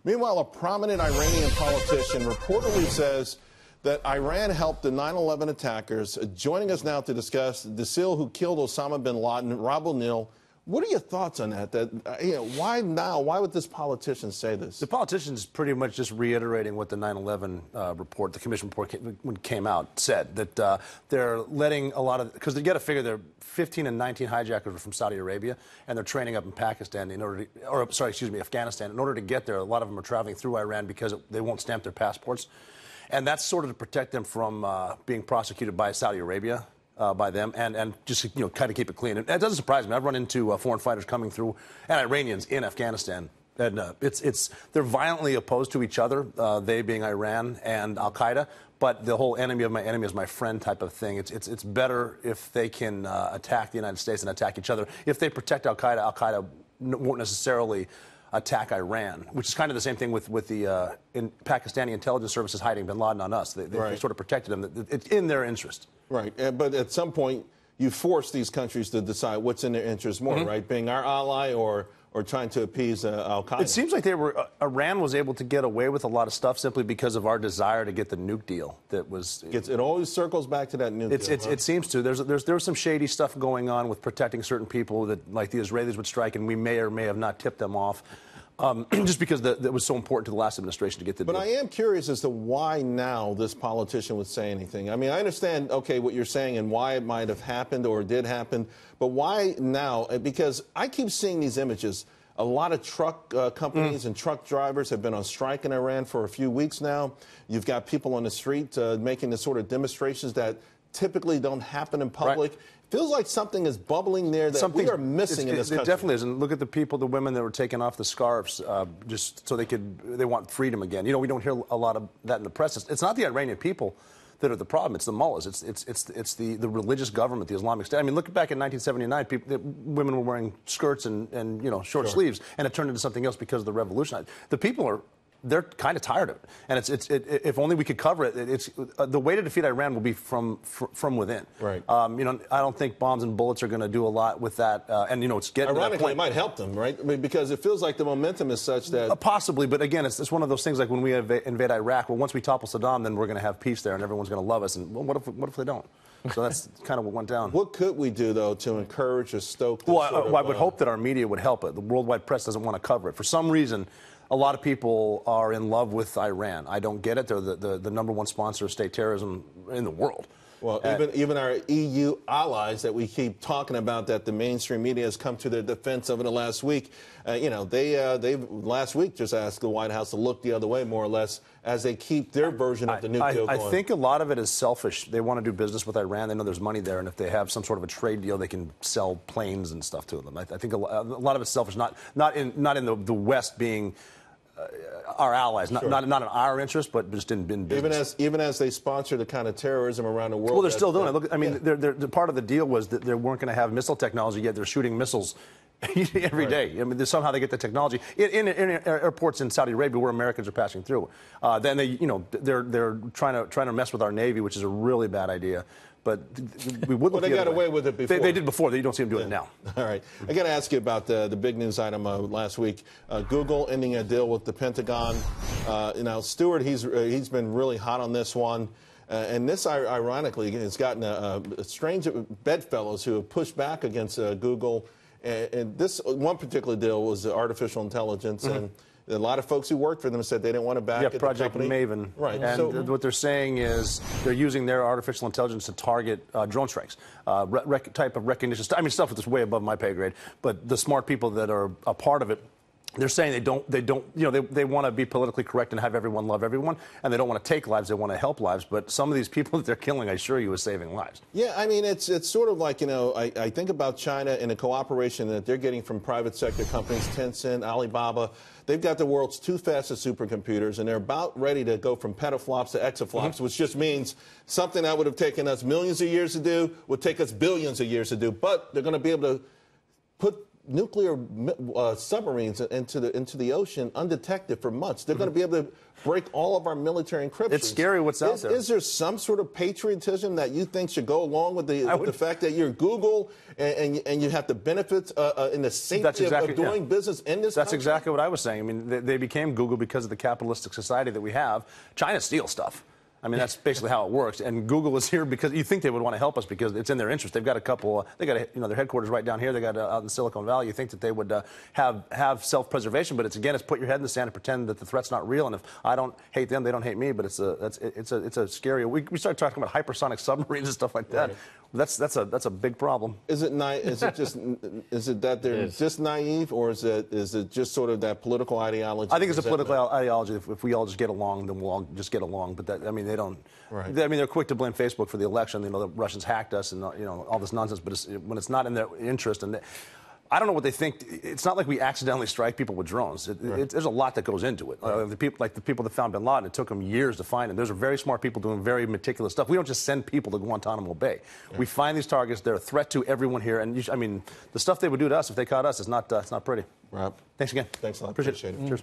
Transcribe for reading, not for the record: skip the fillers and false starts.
Meanwhile, a prominent Iranian politician reportedly says that Iran helped the 9/11 attackers. Joining us now to discuss the SEAL who killed Osama bin Laden, Rob O'Neill. What are your thoughts on that? Why now? Why would this politician say this? The politician's pretty much just reiterating what the 9/11 report, the commission report came out, said, that they're letting a lot of, because you got to figure they're 15 and 19 hijackers are from Saudi Arabia, and they're training up in Pakistan in order to, or sorry, excuse me, Afghanistan. In order to get there, a lot of them are traveling through Iran because they won't stamp their passports. And that's sort of to protect them from being prosecuted by Saudi Arabia. By them, and just kind of keep it clean. And that doesn't surprise me. I've run into foreign fighters coming through, and Iranians in Afghanistan, and they're violently opposed to each other. They being Iran and Al Qaeda, but the whole enemy of my enemy is my friend type of thing. It's better if they can attack the United States and attack each other. If they protect Al Qaeda won't necessarily attack Iran, which is kind of the same thing with the Pakistani intelligence services hiding bin Laden on us. They sort of protected them. It's in their interest. Right, but at some point, you force these countries to decide what's in their interest more, right? Being our ally or trying to appease Al Qaeda. It seems like Iran was able to get away with a lot of stuff simply because of our desire to get the nuke deal. That was. It always circles back to that nuke deal. It seems to. There was some shady stuff going on with protecting certain people that, like, the Israelis would strike, and we may or may have not tipped them off. Just because that was so important to the last administration to get the deal. But I am curious as to why now this politician would say anything. I mean, I understand, okay, what you're saying and why it might have happened or did happen, but why now? Because I keep seeing these images. A lot of truck companies and truck drivers have been on strike in Iran for a few weeks now. You've got people on the street making the sort of demonstrations that typically don't happen in public. Right. Feels like something is bubbling there that we are missing in this country. It definitely is. And look at the people, the women that were taking off the scarves just so they want freedom again. We don't hear a lot of that in the press. It's not the Iranian people that are the problem. It's the mullahs. It's the religious government, the Islamic State. I mean, look back in 1979, women were wearing skirts and short sleeves, and it turned into something else because of the revolution. The people they're kind of tired of it, and if only we could cover it. The way to defeat Iran will be from within. Right. I don't think bombs and bullets are going to do a lot with that. It's getting. Ironically, it might help them, right? I mean, because it feels like the momentum is such that possibly. But again, it's one of those things like when we invade Iraq. Well, once we topple Saddam, then we're going to have peace there, and everyone's going to love us. And what if they don't? So that's kind of what went down. What could we do, though, to encourage or stoke? Well, I would hope that our media would help it. The worldwide press doesn't want to cover it for some reason. A lot of people are in love with Iran. I don't get it. They're the number one sponsor of state terrorism in the world. Well, even our EU allies that we keep talking about, that the mainstream media has come to their defense over the last week, they last week just asked the White House to look the other way, more or less, as they keep their version of the nuke deal going. I think a lot of it is selfish. They want to do business with Iran. They know there's money there, and if they have some sort of a trade deal, they can sell planes and stuff to them. I think a lot of it's selfish, not in the West being our allies, not in our interest, but just in business. Even as they sponsor the kind of terrorism around the world. Well, they're still doing it. Look, I mean, part of the deal was that they weren't going to have missile technology, yet they're shooting missiles every day. I mean, somehow they get the technology in airports in Saudi Arabia where Americans are passing through. Then they're trying to mess with our Navy, which is a really bad idea. But we would. Well, they got away with it before. They did before. They don't see them doing it now. All right. I got to ask you about the big news item last week. Google ending a deal with the Pentagon. Now, Stewart, he's been really hot on this one. And this, ironically, has gotten a strange bedfellows who have pushed back against Google. And this one particular deal was artificial intelligence. And a lot of folks who worked for them said they didn't want to back the Project company. Maven. Right. And so what they're saying is they're using their artificial intelligence to target drone strikes, type of recognition. I mean, stuff that's way above my pay grade. But the smart people that are a part of it, they're saying they want to be politically correct and have everyone love everyone, and they don't want to take lives, they want to help lives. But some of these people that they're killing, I assure you, is saving lives. Yeah, I mean, it's sort of like, I think about China and the cooperation that they're getting from private sector companies, Tencent, Alibaba. They've got the world's two fastest supercomputers, and they're about ready to go from petaflops to exaflops, which just means something that would have taken us millions of years to do would take us billions of years to do. But they're going to be able to put nuclear submarines into the ocean undetected for months. They're going to be able to break all of our military encryption. It's scary what's out there. Is there some sort of patriotism that you think should go along with the fact that you're Google and you have the benefits in the safety of doing business in this country? That's exactly what I was saying. I mean, they became Google because of the capitalistic society that we have. China steals stuff. I mean, that's basically how it works. And Google is here because you think they would want to help us because it's in their interest. They've got a couple, their headquarters right down here. They got out in Silicon Valley. You think that they would have self-preservation, but it's put your head in the sand and pretend that the threat's not real. And if I don't hate them, they don't hate me. But it's a scary. We started talking about hypersonic submarines and stuff like that. Right. That's a big problem. Is it that they're just naive, or is it just sort of that political ideology? I think it's a political ideology. If we all just get along, then we'll all just get along. But they don't. Right. I mean, they're quick to blame Facebook for the election. The Russians hacked us and all this nonsense. But when it's not in their interest, and I don't know what they think. It's not like we accidentally strike people with drones. There's a lot that goes into it. The people that found Bin Laden, it took them years to find them. Those are very smart people doing very meticulous stuff. We don't just send people to Guantanamo Bay. Yeah. We find these targets. They're a threat to everyone here. And the stuff they would do to us if they caught us is not pretty. Rob, thanks again. Thanks a lot. Appreciate it. Cheers.